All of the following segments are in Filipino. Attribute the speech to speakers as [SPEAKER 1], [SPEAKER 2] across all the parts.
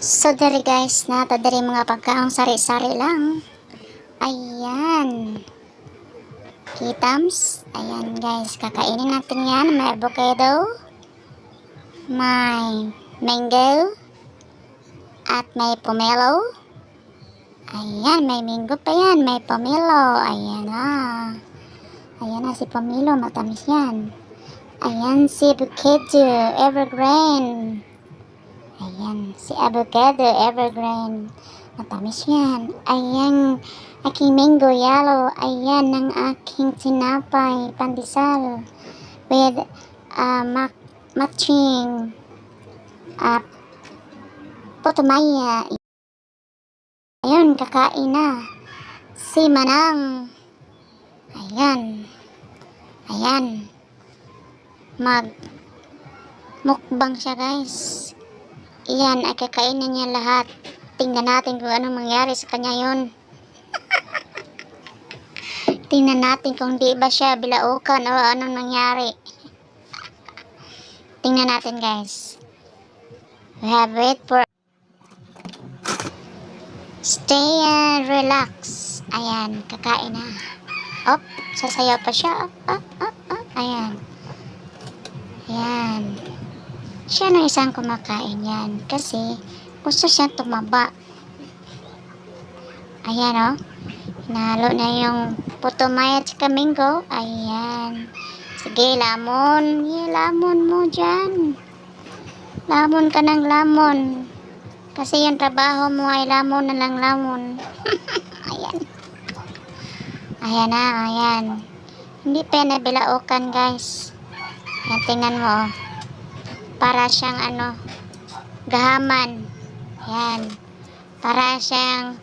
[SPEAKER 1] So dari guys, nato dari mga pagkaong sari-sari lang. Ayan. Kitams. Ayan guys, kakainin natin yan. May avocado, may mango, at may pomelo. Ayan, may mango pa yan, may pomelo. Ayan na. Ayan na si pomelo, matamis yan. Ayan si avocado, evergreen. Ayan, si avocado, evergreen. Matamis yan. Ayan, aking mango yellow. Ayan, ang aking tinapay, pandesal. With matching putumaya. Ayun, kakain na. Si Manang. Ayan. Ayan. Mukbang siya guys. Iyan ay kakainin niya lahat. Tingnan natin kung anong mangyari sa kanya yun. Tingnan natin kung di ba siya bilaukan o anong nangyari. Tingnan natin guys. We have wait for stay and relax. Ayan, kakain na. Op, sasayaw pa siya. Op. Ayan. Ayan. Siya na isang kumakain yan kasi gusto siyang tumaba. Ayan o. Nalo na yung putumaya at mango. Ayan. Sige, lamon. Lamon mo dyan. Lamon ka ng lamon. Kasi yung trabaho mo ay lamon na lang lamon. Ayan. Ayan na, ayan. Hindi pa yan nabilaukan guys. Ayan, tingnan mo o. Para siyang gahaman. Ayan. Para siyang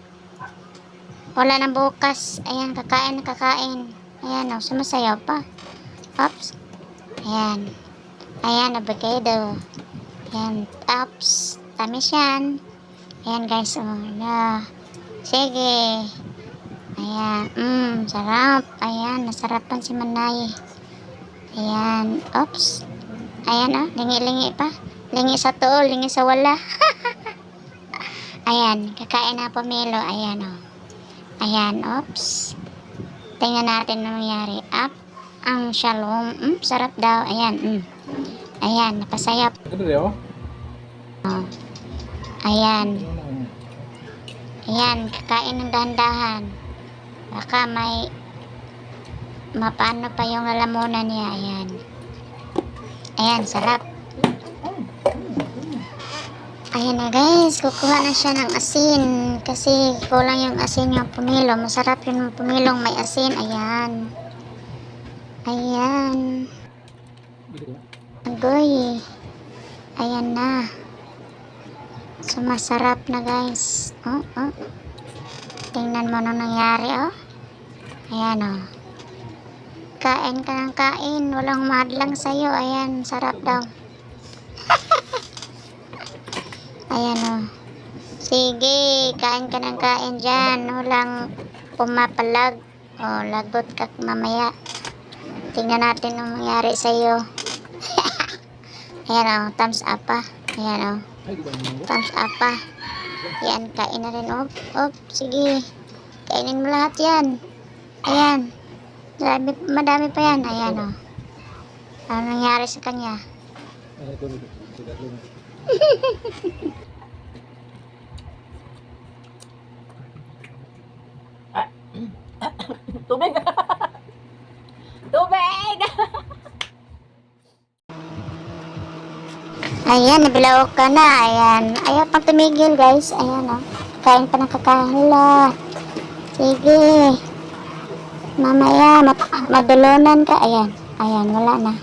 [SPEAKER 1] wala nang bukas. Ayan, kakain. Ayan, sumasayaw pa. Oops. Ayan. Ayan, avocado. Ayan, oops. Tamis yan. Ayan guys, na. Sige. Ayan, sarap. Ayan, nasarapan si Manay. Ayan, oops. Ayan lingi-lingi pa. Lingi sa tuo, lingi sa wala. Ayan, kakain na pomelo. Ayan Ayan, oops. Tingnan natin ano nangyari. Up, ang shalom. Sarap daw. Ayan, Ayan, napasayap. Ayan. Ayan, kakain ng dahan-dahan. Baka may mapano pa yung lalamunan niya. Ayan. Ayan, sarap. Ayan na guys, kukuha na siya ng asin. Kasi kulang yung asin yung pomelo. Masarap yung pomelo may asin. Ayan. Ayan. Agoy. Ayan na. So, masarap na guys. Tingnan mo nang nangyari Ayan Kain ka ng kain. Walang madlang sa'yo. Ayan, sarap daw. Ayan Sige, kain ka ng kain dyan. Walang pumapalag. Lagot ka mamaya. Tingnan natin ang mangyari sa'yo. Ayan thumbs up pa. Ayan thumbs up pa. Ayan, kain na rin. Sige. Kainin mo lahat yan. Ayan. Madami pa yan. Ayan ano nangyari sa kanya?
[SPEAKER 2] Tubig! Tubig!
[SPEAKER 1] Ayan, nabilao ka na. Ayan. Ayaw pang tumigil guys. Ayan kain pa ng kakahila. Sige. Mamaya, madulunan ka. Ayan, wala na.